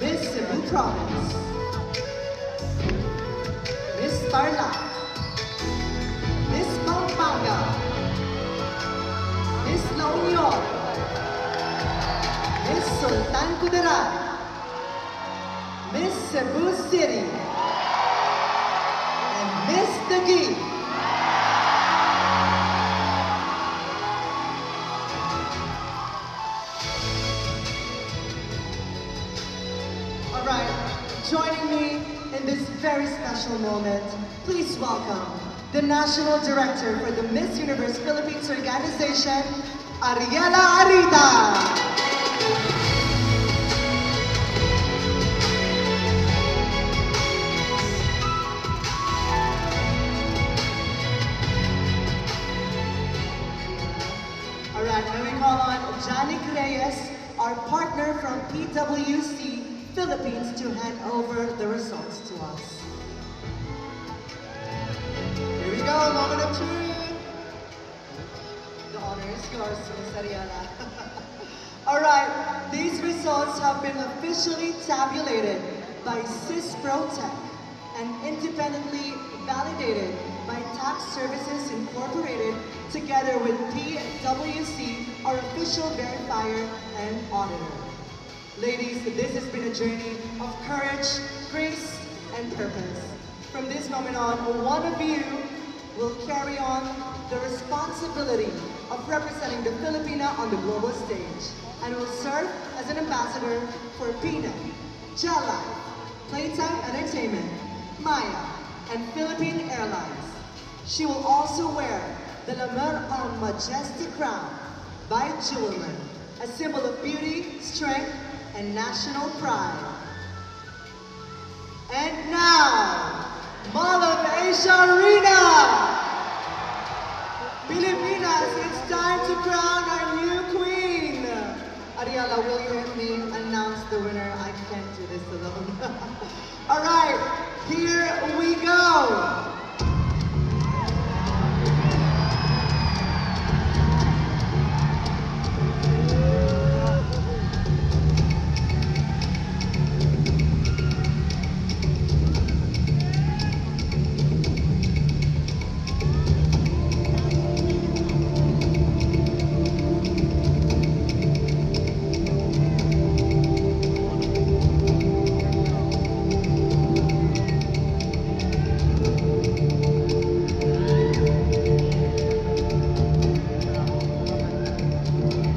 Miss Cebu Province, Miss Tarlac, Miss Pampanga, Miss La Union, Miss Sultan Kudarat, Miss Cebu City, and Miss Taguig. Alright, joining me in this very special moment, please welcome the National Director for the Miss Universe Philippines Organization, Ariela Arita. Alright, now we call on Janik Reyes, our partner from PWC Philippines, to hand over the results to us. Here we go, moment of truth. The honor is yours, Miss Ariela. Alright, these results have been officially tabulated by CISPROTEC and independently validated by Tax Services Incorporated together with PWC, our official verifier and auditor. Ladies, this has been a journey of courage, grace, and purpose. From this moment on, one of you will carry on the responsibility of representing the Filipina on the global stage and will serve as an ambassador for PINA, Jelife, Playtime Entertainment, Maya, and Philippine Airlines. She will also wear the La Mer en Majestic crown by Jewelman, a symbol of beauty, strength, and national pride. And now, Mall of Asia Arena! Pilipinas, it's time to crown our new queen! Ariela, will you help me announce the winner? I can't do this alone. Alright, here we go!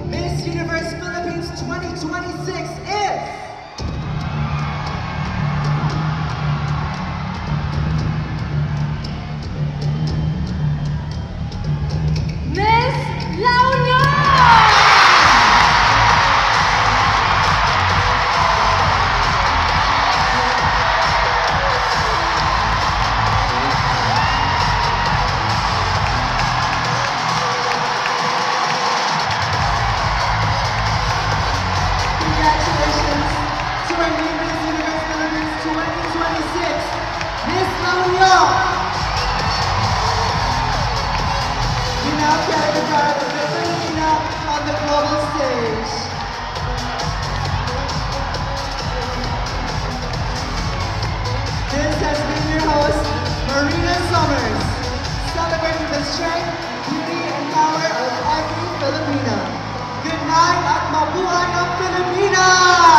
Miss Universe Philippines 2026 is... Miss La Union! Congratulations to our new Miss Universe Philippines 2026, Miss La Union! We now carry the pride of the Filipina on the global stage. This has been your host, Marina Summers, celebrating the strength, beauty, and power of every Filipina. Good night at mabuhay ang Pilipinas!